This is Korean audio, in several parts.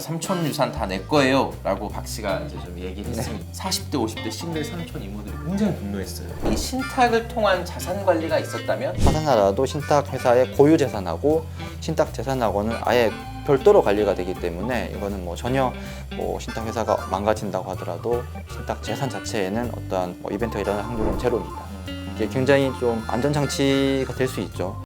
삼촌 유산 다 내 거예요 라고 박 씨가 이제 좀 얘기를 했습니다. 40대 50대 싱글 삼촌 이모들이 굉장히 분노했어요. 이 신탁을 통한 자산 관리가 있었다면 하나라도 신탁 회사의 고유 재산하고 신탁 재산하고는 아예 별도로 관리가 되기 때문에 이거는 뭐 전혀 뭐 신탁 회사가 망가진다고 하더라도 신탁 재산 자체에는 어떠한 뭐 이벤트가 일어날 확률은 제로입니다. 이게 굉장히 좀 안전장치가 될 수 있죠.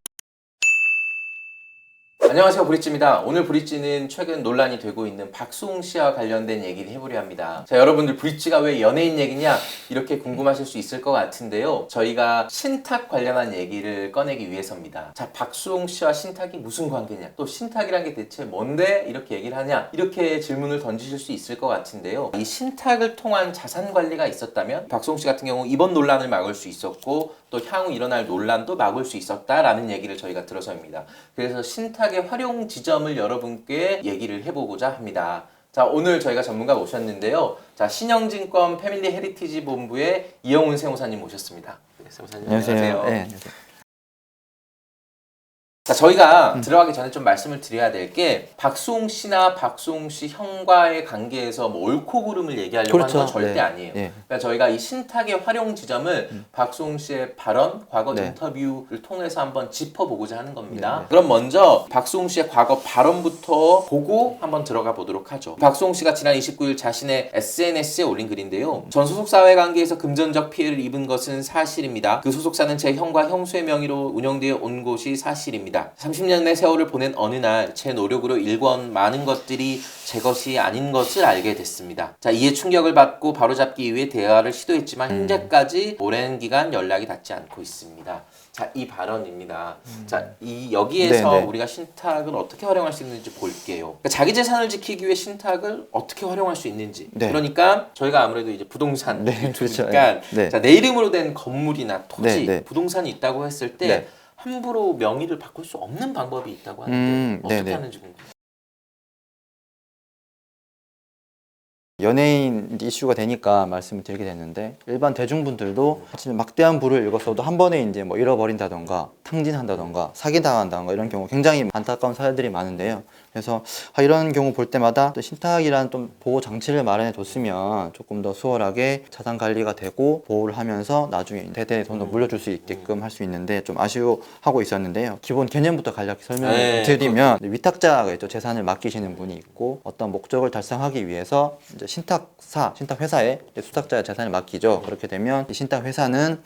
안녕하세요, 브릿지입니다. 오늘 브릿지는 최근 논란이 되고 있는 박수홍 씨와 관련된 얘기를 해보려 합니다. 자, 여러분들 브릿지가 왜 연예인 얘기냐 이렇게 궁금하실 수 있을 것 같은데요. 저희가 신탁 관련한 얘기를 꺼내기 위해서입니다. 자, 박수홍 씨와 신탁이 무슨 관계냐, 또 신탁이란 게 대체 뭔데 이렇게 얘기를 하냐, 이렇게 질문을 던지실 수 있을 것 같은데요. 이 신탁을 통한 자산 관리가 있었다면 박수홍 씨 같은 경우 이번 논란을 막을 수 있었고 또 향후 일어날 논란도 막을 수 있었다라는 얘기를 저희가 들어서입니다. 그래서 신탁의 활용 지점을 여러분께 얘기를 해보고자 합니다. 자, 오늘 저희가 전문가 모셨는데요. 자, 신영증권 패밀리 헤리티지 본부의 이영훈 세무사님 모셨습니다. 네, 세무사님 안녕하세요. 네, 안녕하세요. 자, 저희가 들어가기 전에 좀 말씀을 드려야 될 게 박수홍 씨나 박수홍 씨 형과의 관계에서 뭐 옳고 그름을 얘기하려고 그렇죠. 하는 건 절대 네. 아니에요. 네. 그러니까 저희가 이 신탁의 활용 지점을 박수홍 씨의 발언, 과거 네. 인터뷰를 통해서 한번 짚어보고자 하는 겁니다. 네. 그럼 먼저 박수홍 씨의 과거 발언부터 보고 한번 들어가 보도록 하죠. 박수홍 씨가 지난 29일 자신의 SNS에 올린 글인데요. 전 소속 사회관계에서 금전적 피해를 입은 것은 사실입니다. 그 소속사는 제 형과 형수의 명의로 운영되어 온 곳이 사실입니다. 30년의 세월을 보낸 어느 날 제 노력으로 일궈온 많은 것들이 제 것이 아닌 것을 알게 됐습니다. 자, 이에 충격을 받고 바로잡기 위해 대화를 시도했지만 현재까지 오랜 기간 연락이 닿지 않고 있습니다. 자, 이 발언입니다. 자, 이 여기에서 네네. 우리가 신탁을 어떻게 활용할 수 있는지 볼게요. 그러니까 자기 재산을 지키기 위해 신탁을 어떻게 활용할 수 있는지. 네. 그러니까 저희가 아무래도 이제 부동산 네, 그렇죠. 그러니까 네. 자, 내 이름으로 된 건물이나 토지, 네, 네. 부동산이 있다고 했을 때 네. 함부로 명의를 바꿀 수 없는 방법이 있다고 하는데 어떻게 네네. 하는지 궁금해요. 연예인 이슈가 되니까 말씀을 드리게 됐는데 일반 대중분들도 사실 막대한 부를 읽었어도 한 번에 이제 뭐 잃어버린다던가 탕진한다던가 사기당한다던가 이런 경우 굉장히 안타까운 사례들이 많은데요. 그래서 이런 경우 볼 때마다 또 신탁이라는 좀 보호 장치를 마련해 뒀으면 조금 더 수월하게 자산 관리가 되고 보호를 하면서 나중에 대대에 돈을 물려줄 수 있게끔 할 수 있는데 좀 아쉬워하고 있었는데요. 기본 개념부터 간략히 설명을 드리면 위탁자가 있죠. 재산을 맡기시는 분이 있고 어떤 목적을 달성하기 위해서 이제 신탁사, 신탁회사에 수탁자의 재산을 맡기죠. 그렇게 되면 이 신탁회사는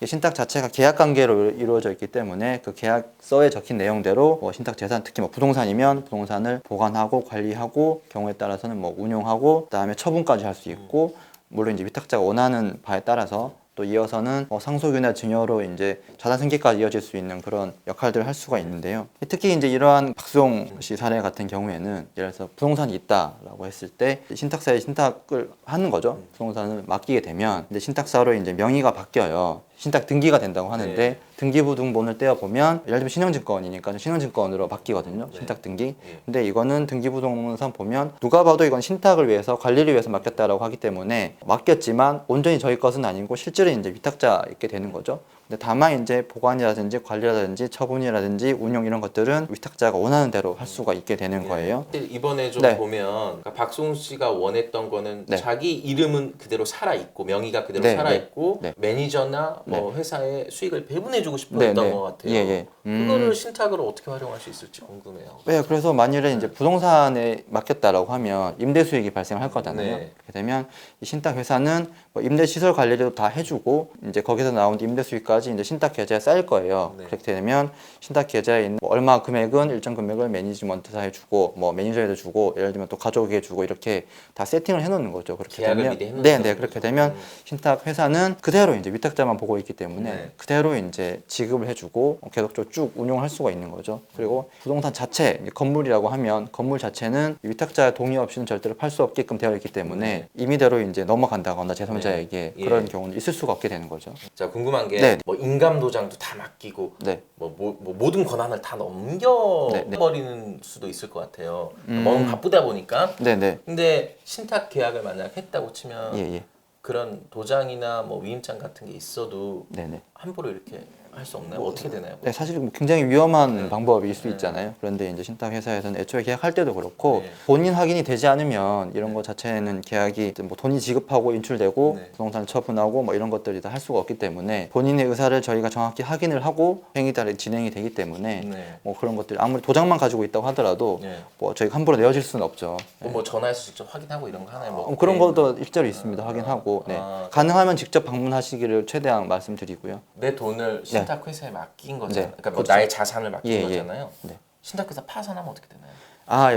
신탁 자체가 계약 관계로 이루어져 있기 때문에 그 계약서에 적힌 내용대로 뭐 신탁 재산, 특히 뭐 부동산이면 부동산을 보관하고 관리하고 경우에 따라서는 뭐 운용하고 그다음에 처분까지 할 수 있고 물론 이제 위탁자가 원하는 바에 따라서 또 이어서는 상속이나 증여로 이제 자산 승계까지 이어질 수 있는 그런 역할들을 할 수가 있는데요. 특히 이제 이러한 박수홍 씨 사례 같은 경우에는 예를 들어서 부동산이 있다라고 했을 때 신탁사에 신탁을 하는 거죠. 부동산을 맡기게 되면 이제 신탁사로 이제 명의가 바뀌어요. 신탁 등기가 된다고 하는데 네. 등기부등본을 떼어보면 예를 들면 신용증권이니까 신용증권으로 바뀌거든요. 네. 신탁 등기. 네. 근데 이거는 등기부등본상 보면 누가 봐도 이건 신탁을 위해서 관리를 위해서 맡겼다라고 하기 때문에 맡겼지만 온전히 저희 것은 아니고 실제로 이제 위탁자있게 되는 거죠. 근데 다만 이제 보관이라든지 관리라든지 처분이라든지 운용 이런 것들은 위탁자가 원하는 대로 할 수가 있게 되는 거예요. 이번에 좀 네. 보면 그러니까 박수홍 씨가 원했던 거는 네. 자기 이름은 그대로 살아 있고 명의가 그대로 네, 살아 네. 있고 네. 매니저나 뭐 회사에 수익을 배분해주고 싶어 네, 했던 네. 것 같아요. 예, 예. 그거를 신탁으로 어떻게 활용할 수 있을지 궁금해요. 네, 그래서 만일에 이제 부동산에 맡겼다라고 하면 임대 수익이 발생할 거잖아요. 네. 그렇게 되면 이 신탁 회사는 뭐 임대 시설 관리도 다 해주고 이제 거기서 나온 임대 수익까지 이제 신탁 계좌에 쌓일 거예요. 네. 그렇게 되면 신탁 계좌에 있는 뭐 얼마 금액은 일정 금액을 매니지먼트사에 주고 뭐 매니저에도 주고 예를 들면 또 가족에게 주고 이렇게 다 세팅을 해놓는 거죠. 그렇게 계약을 되면 미리 해놓는 네, 거죠. 그렇게 되면 신탁 회사는 그대로 이제 위탁자만 보고 있기 때문에 네. 그대로 이제 지급을 해주고 계속적으로 쭉 운용할 수가 있는 거죠. 그리고 부동산 자체 이제 건물이라고 하면 건물 자체는 위탁자의 동의 없이는 절대로 팔 수 없게끔 되어 있기 때문에 임의대로 이제 넘어간다거나 제3자에게 네. 그런 예. 경우는 있을 수가 없게 되는 거죠. 자, 궁금한 게 네. 뭐 인감 도장도 다 맡기고 네. 뭐 모든 권한을 다 넘겨버리는 수도 있을 것 같아요. 너무 바쁘다 보니까. 네네. 근데 신탁 계약을 만약 했다고 치면 예, 예. 그런 도장이나 뭐 위임장 같은 게 있어도 네네. 함부로 이렇게 할 수 없나요? 어떻게 되나요? 네, 사실 뭐 굉장히 위험한 네. 방법일 수 네. 있잖아요. 그런데 이제 신탁 회사에서는 애초에 계약할 때도 그렇고 네. 본인 확인이 되지 않으면 이런 네. 거 자체는 계약이 뭐 돈이 지급하고 인출되고 네. 부동산을 처분하고 뭐 이런 것들이 다 할 수가 없기 때문에 본인의 의사를 저희가 정확히 확인을 하고 행위 따라 진행이 되기 때문에 네. 뭐 그런 것들 아무리 도장만 가지고 있다고 하더라도 네. 뭐 저희가 함부로 내어질 수는 없죠. 뭐 전화해서 직접 확인하고 이런 거 하나요? 뭐 그런 네. 것도 실제로 있습니다. 확인하고 네. 아. 가능하면 직접 방문하시기를 최대한 말씀드리고요. 내 돈을 신탁 회사에 맡긴 거잖아요. 네. 그러니까 뭐 그렇죠. 나의 자산을 맡긴 예, 예. 거잖아요. 네. 신탁 회사 파산하면 어떻게 되나요? 아,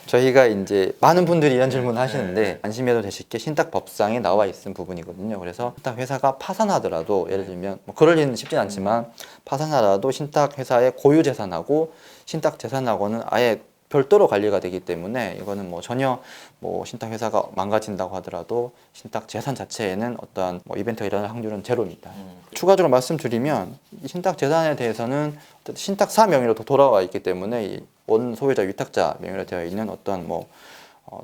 저희가 이제 많은 분들이 이런 질문을 하시는데 네. 안심해도 되실 게 신탁법상에 나와 있는 부분이거든요. 그래서 신탁 회사가 파산하더라도 예를 들면 뭐 그럴 일은 쉽진 않지만 파산하더라도 신탁 회사의 고유 재산하고 신탁 재산하고는 아예 별도로 관리가 되기 때문에 이거는 뭐 전혀 뭐 신탁 회사가 망가진다고 하더라도 신탁 재산 자체에는 어떠한 뭐 이벤트가 일어날 확률은 제로입니다. 추가적으로 말씀드리면 이 신탁 재산에 대해서는 신탁사 명의로 돌아와 있기 때문에 이 원 소유자 위탁자 명의로 되어 있는 어떤 뭐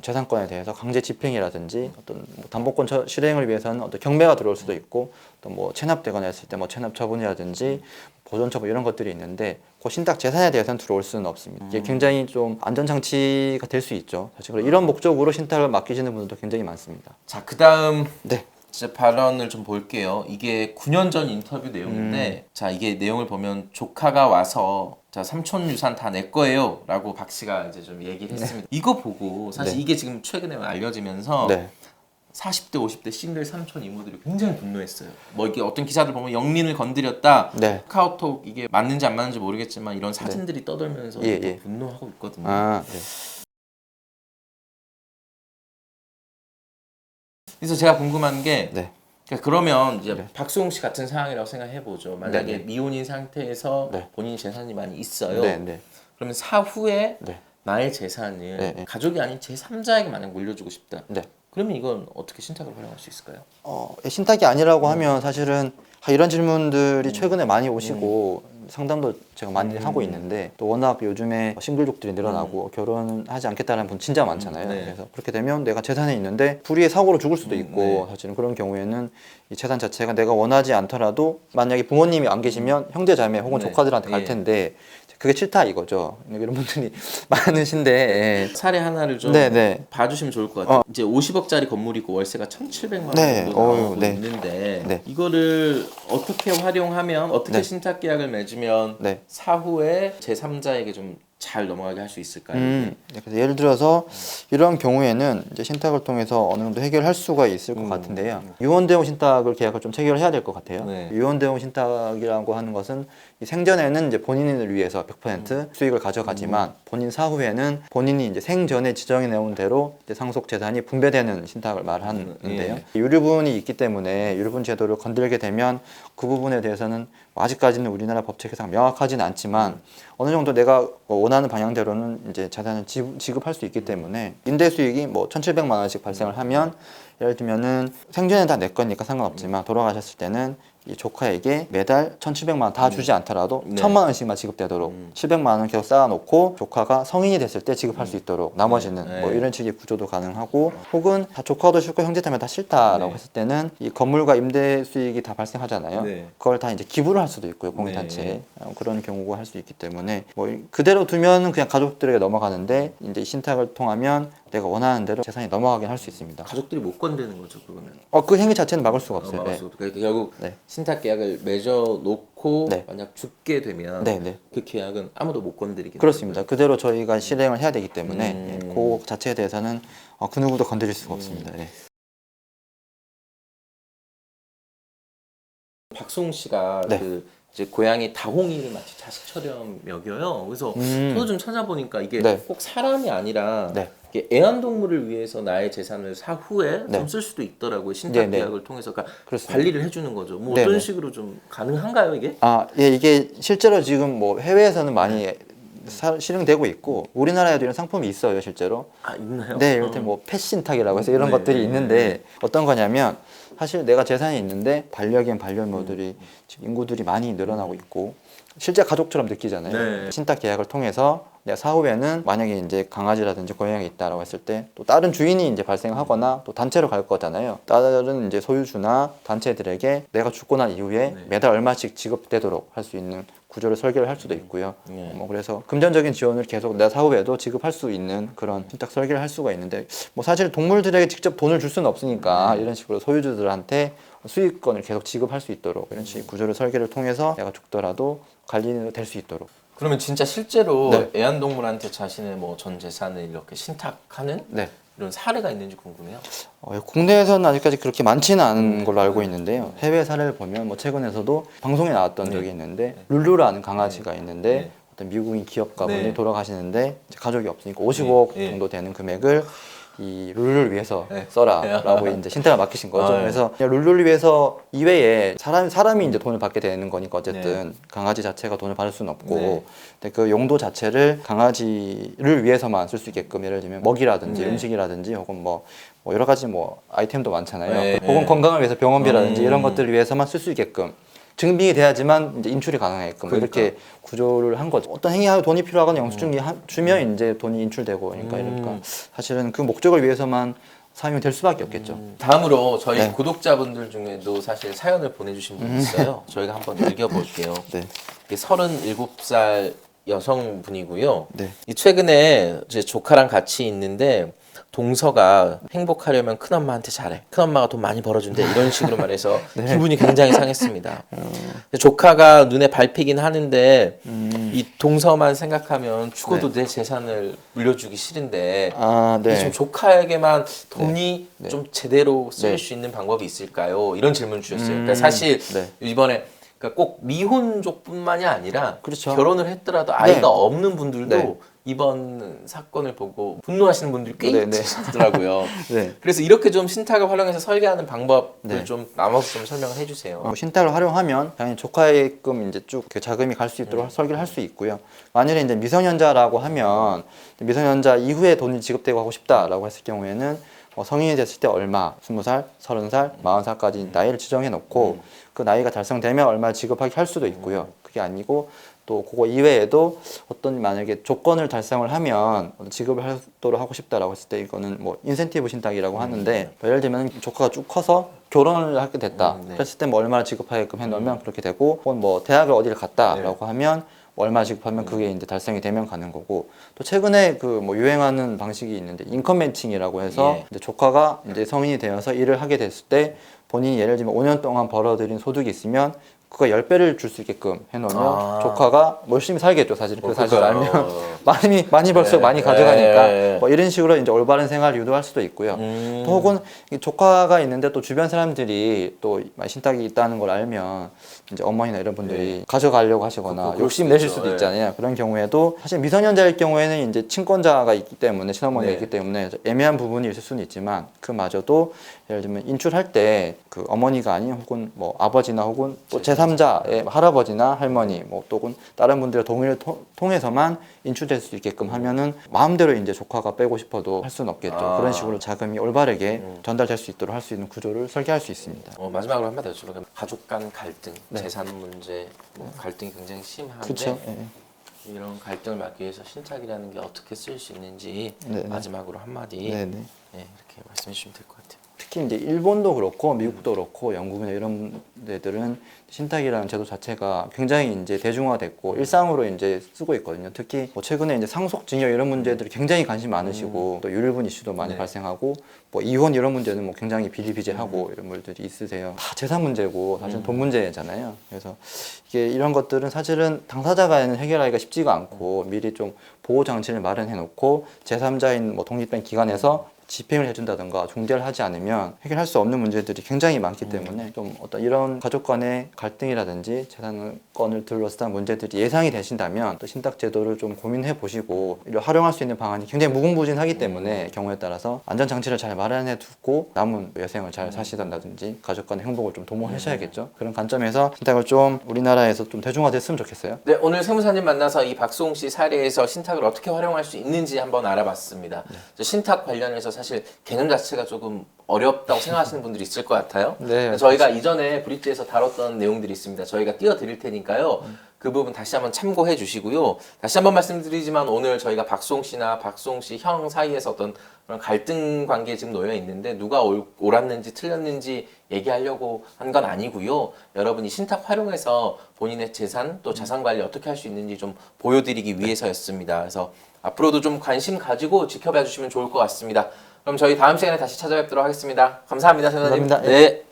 재산권에 대해서 강제 집행이라든지 어떤 뭐 담보권 실행을 위해서는 어떤 경매가 들어올 수도 있고 또 뭐 체납되거나 했을 때 뭐 체납 처분이라든지 보존 처분 이런 것들이 있는데 그 신탁 재산에 대해서는 들어올 수는 없습니다. 이게 굉장히 좀 안전장치가 될 수 있죠. 사실 이런 목적으로 신탁을 맡기시는 분들도 굉장히 많습니다. 자, 그다음 네. 진짜 발언을 좀 볼게요. 이게 9년 전 인터뷰 내용인데, 자, 이게 내용을 보면 조카가 와서 자, 삼촌 유산 다 내 거예요 라고 박 씨가 이제 좀 얘기를 했습니다. 이거 보고 사실 네. 이게 지금 최근에 알려지면서 네. 40대, 50대 싱글 삼촌 이모들이 굉장히 분노했어요. 뭐 이게 어떤 기사들 보면 영린을 건드렸다. 네. 카카오톡 이게 맞는지 안 맞는지 모르겠지만 이런 사진들이 떠돌면서 예, 또 예. 분노하고 있거든요. 아, 네. 그래서 제가 궁금한 게 네. 그러니까 그러면 이제 네. 박수홍 씨 같은 상황이라고 생각해 보죠. 만약에 네, 네. 미혼인 상태에서 네. 본인 재산이 많이 있어요. 네, 네. 그러면 사후에 네. 나의 재산을 네, 네. 가족이 아닌 제3자에게 만약 물려주고 싶다. 네. 그러면 이건 어떻게 신탁을 활용할 수 있을까요? 신탁이 아니라고 하면 사실은 이런 질문들이 최근에 많이 오시고 상담도 제가 많이 하고 있는데 또 워낙 요즘에 싱글족들이 늘어나고 결혼하지 않겠다는 분 진짜 많잖아요. 네. 그래서 그렇게 되면 내가 재산이 있는데 불의의 사고로 죽을 수도 있고 네. 사실은 그런 경우에는 이 재산 자체가 내가 원하지 않더라도 만약에 부모님이 안 계시면 형제 자매 혹은 네. 조카들한테 갈 예. 텐데 그게 싫다 이거죠. 이런 분들이 많으신데 예. 사례 하나를 좀 네, 네. 봐주시면 좋을 것 같아요. 이제 50억짜리 건물이고 월세가 1,700만 원 네. 정도 나오고 어휴, 네. 있는데 네. 이거를 어떻게 활용하면 어떻게 네. 신탁 계약을 맺으면 네. 사후에 제3자에게 좀 잘 넘어가게 할 수 있을까요? 네, 그래서 예를 들어서 이런 경우에는 이제 신탁을 통해서 어느 정도 해결할 수가 있을 것 같은데요. 유언대용 신탁을 계약을 좀 체결을 해야 될 것 같아요. 네. 유언대용 신탁이라고 하는 것은 이 생전에는 이제 본인을 위해서 100% 수익을 가져가지만 본인 사후에는 본인이 이제 생전에 지정해 놓은 대로 이제 상속 재산이 분배되는 신탁을 말하는데요. 유류분이 있기 때문에 유류분 제도를 건들게 되면 그 부분에 대해서는 아직까지는 우리나라 법책에서 명확하지는 않지만 어느 정도 내가 원하는 방향대로는 이제 자산을 지급할 수 있기 때문에 임대 수익이 뭐 1,700만 원씩 발생을 하면 예를 들면은 생전에 다 내 거니까 상관없지만 돌아가셨을 때는 이 조카에게 매달 1,700만 원 다 주지 않더라도 네. 1,000만 원씩만 지급되도록 700만 원 계속 쌓아놓고 조카가 성인이 됐을 때 지급할 수 있도록 나머지는 네. 뭐 이런 식의 구조도 가능하고 혹은 다 조카도 싫고 형제자매 다 싫다라고 네. 했을 때는 이 건물과 임대 수익이 다 발생하잖아요. 네. 그걸 다 이제 기부를 할 수도 있고요, 공익단체에 네. 그런 경우가 할 수 있기 때문에 뭐 그대로 두면 그냥 가족들에게 넘어가는데 이제 신탁을 통하면 내가 원하는 대로 재산이 넘어가긴 할 수 있습니다. 가족들이 못 건드는 거죠, 그거는. 그 행위 자체는 막을 수가 없어요. 막을 네. 수 없고. 그러니까 결국 네. 신탁 계약을 맺어 놓고 네. 만약 죽게 되면 네, 네. 그 계약은 아무도 못 건드리게 그렇습니다. 그대로 저희가 실행을 해야 되기 때문에 음. 그 자체에 대해서는 그 누구도 건드릴 수가 없습니다. 네. 박수홍 씨가 네. 그 이제 고양이 다홍이를 마치 자식처럼 여겨요. 그래서 저도 좀 찾아보니까 이게 네. 꼭 사람이 아니라 네. 이게 애완동물을 위해서 나의 재산을 사후에 네. 좀 쓸 수도 있더라고요. 신탁 네, 네. 계약을 통해서 그러니까 그렇습니다. 관리를 해주는 거죠. 뭐 네, 어떤 네. 식으로 좀 가능한가요 이게? 예, 이게 실제로 지금 뭐 해외에서는 많이 실행되고 있고 우리나라에도 이런 상품이 있어요, 실제로. 아 있나요? 네, 이를테면 뭐 펫신탁이라고 해서 이런 네. 것들이 있는데 어떤 거냐면 사실 내가 재산이 있는데 반려견, 반려묘들이 지금 인구들이 많이 늘어나고 있고 실제 가족처럼 느끼잖아요. 네. 신탁 계약을 통해서 내가 사후에는 만약에 이제 강아지라든지 고양이가 있다라고 했을 때 또 다른 주인이 이제 발생하거나 또 단체로 갈 거잖아요. 다른 이제 소유주나 단체들에게 내가 죽고 난 이후에 매달 얼마씩 지급되도록 할 수 있는 구조를 설계를 할 수도 있고요. 뭐 그래서 금전적인 지원을 계속 내가 사후에도 지급할 수 있는 그런 신탁 설계를 할 수가 있는데 뭐 사실 동물들에게 직접 돈을 줄 수는 없으니까 이런 식으로 소유주들한테 수익권을 계속 지급할 수 있도록 이런 식의 구조를 설계를 통해서 내가 죽더라도 관리가 될 수 있도록. 그러면 진짜 실제로 네. 애완동물한테 자신의 뭐 전 재산을 이렇게 신탁하는 네. 이런 사례가 있는지 궁금해요. 국내에서는 아직까지 그렇게 많지는 않은 걸로 알고 있는데요. 해외 사례를 보면 뭐 최근에서도 방송에 나왔던 적이 있는데 룰루라는 강아지가 있는데 어떤 미국인 기업가분이 돌아가시는데 이제 가족이 없으니까 55억 정도 되는 금액을 이 룰루를 위해서 써라라고 이제 신탁을 맡기신 거죠. 그래서 그냥 룰루를 위해서 이외에 사람이 이제 돈을 받게 되는 거니까 어쨌든 강아지 자체가 돈을 받을 수는 없고 근데 그 용도 자체를 강아지를 위해서만 쓸 수 있게끔 예를 들면 먹이라든지 음식이라든지 혹은 뭐 여러 가지 뭐 아이템도 많잖아요. 혹은 건강을 위해서 병원비라든지 이런 것들을 위해서만 쓸 수 있게끔 증빙이 돼야지만 이제 인출이 가능하게끔 이렇게 구조를 한 거죠. 어떤 행위하고 돈이 필요하거나 영수증이 주면 이제 돈이 인출되고 그러니까 사실은 그 목적을 위해서만 사용이 될 수밖에 없겠죠. 다음으로 저희 구독자분들 중에도 사실 사연을 보내주신 분이 있어요. 저희가 한번 읽어볼게요. 이게 37살 여성분이고요. 이 최근에 이제 조카랑 같이 있는데 동서가 행복하려면 큰엄마한테 잘해. 큰엄마가 돈 많이 벌어준대. 이런 식으로 말해서 기분이 굉장히 상했습니다. 조카가 눈에 밟히긴 하는데 이 동서만 생각하면 죽어도 내 재산을 물려주기 싫은데 좀 조카에게만 돈이 좀 제대로 쓰일 수 있는 방법이 있을까요? 이런 질문을 주셨어요. 그러니까 사실 이번에 그러니까 꼭 미혼족뿐만이 아니라 그렇죠. 결혼을 했더라도 아이가 없는 분들도 이번 사건을 보고 분노하시는 분들이 꽤 있더라고요. 그래서 이렇게 좀 신탁을 활용해서 설계하는 방법을 좀 나눠서 좀 설명을 해주세요. 신탁을 활용하면 당연히 조카에끔 이제 쭉 그 자금이 갈 수 있도록 설계를 할 수 있고요. 만약에 이제 미성년자라고 하면 미성년자 이후에 돈이 지급되고 하고 싶다라고 했을 경우에는 성인이 됐을 때 얼마, 20살, 30살, 40살까지 나이를 지정해 놓고 그 나이가 달성되면 얼마 지급하게 할 수도 있고요. 그게 아니고 또 그거 이외에도 어떤 만약에 조건을 달성을 하면 지급을 하도록 하고 싶다라고 했을 때 이거는 뭐 인센티브 신탁이라고 하는데 예를 들면 조카가 쭉 커서 결혼을 하게 됐다. 그랬을 때 뭐 얼마나 지급하게끔 해놓으면 그렇게 되고 혹은 뭐 대학을 어디를 갔다라고 하면 얼마 지급하면 그게 이제 달성이 되면 가는 거고 또 최근에 그 뭐 유행하는 방식이 있는데 인컴 매칭이라고 해서 이제 조카가 이제 성인이 되어서 일을 하게 됐을 때 본인이 예를 들면 5년 동안 벌어들인 소득이 있으면 그거 10배를 줄 수 있게끔 해놓으면 조카가 열심히 살겠죠. 사실 그 사실을 알면 많이 벌써 많이 가져가니까 뭐 이런 식으로 이제 올바른 생활을 유도할 수도 있고요. 또 혹은 조카가 있는데 또 주변 사람들이 또 신탁이 있다는 걸 알면 이제 어머니나 이런 분들이 가져가려고 하시거나 욕심 내실 수도 있잖아요. 그런 경우에도 사실 미성년자일 경우에는 이제 친권자가 있기 때문에 친어머니가 있기 때문에 애매한 부분이 있을 수는 있지만 그마저도 예를 들면 인출할 때 그 어머니가 아닌 혹은 뭐 아버지나 혹은 또 제3자의 할아버지나 할머니 뭐 또 혹은 다른 분들의 동의를 통해서만 인출될 수 있게끔 하면은 마음대로 이제 조카가 빼고 싶어도 할 수는 없겠죠. 그런 식으로 자금이 올바르게 전달될 수 있도록 할 수 있는 구조를 설계할 수 있습니다. 마지막으로 한마디 여쭤볼게요. 가족 간 갈등, 재산 문제, 뭐 갈등이 굉장히 심한데 그렇죠. 이런 갈등을 막기 위해서 신탁이라는 게 어떻게 쓰일 수 있는지 마지막으로 한마디 이렇게 말씀해 주시면 될 것 같아요. 특히 이제 일본도 그렇고 미국도 그렇고 영국이나 이런 데들은 신탁이라는 제도 자체가 굉장히 이제 대중화됐고 일상으로 이제 쓰고 있거든요. 특히 뭐 최근에 이제 상속증여 이런 문제들이 굉장히 관심 많으시고 또 유류분 이슈도 많이 발생하고 뭐 이혼 이런 문제는 뭐 굉장히 비리비재하고 이런 분들이 있으세요. 다 재산 문제고 사실 돈 문제잖아요. 그래서 이게 이런 것들은 사실은 당사자가 해결하기가 쉽지가 않고 미리 좀 보호 장치를 마련해 놓고 제3자인 뭐 독립된 기관에서 집행을 해준다든가 중재를 하지 않으면 해결할 수 없는 문제들이 굉장히 많기 때문에 좀 어떤 이런 가족 간의 갈등이라든지 재산권을 둘러싼 문제들이 예상이 되신다면 또 신탁 제도를 좀 고민해 보시고 이를 활용할 수 있는 방안이 굉장히 무궁무진하기 때문에 경우에 따라서 안전 장치를 잘 마련해 두고 남은 여생을 잘 사시던다든지 가족 간의 행복을 좀 도모하셔야겠죠. 그런 관점에서 신탁을 좀 우리나라에서 좀 대중화됐으면 좋겠어요. 네, 오늘 세무사님 만나서 이 박수홍 씨 사례에서 신탁을 어떻게 활용할 수 있는지 한번 알아봤습니다. 신탁 관련해서 사실 개념 자체가 조금 어렵다고 생각하시는 분들이 있을 것 같아요. 저희가 이전에 브릿지에서 다뤘던 내용들이 있습니다. 저희가 띄워드릴 테니까요. 그 부분 다시 한번 참고해 주시고요. 다시 한번 말씀드리지만 오늘 저희가 박수홍 씨나 박수홍 씨 형 사이에서 어떤 그런 갈등 관계에 지금 놓여 있는데 누가 옳았는지 틀렸는지 얘기하려고 한 건 아니고요. 여러분이 신탁 활용해서 본인의 재산 또 자산 관리 어떻게 할 수 있는지 좀 보여드리기 위해서였습니다. 그래서 앞으로도 좀 관심 가지고 지켜봐 주시면 좋을 것 같습니다. 그럼 저희 다음 시간에 다시 찾아뵙도록 하겠습니다. 감사합니다, 선생님. 감사합니다. 네.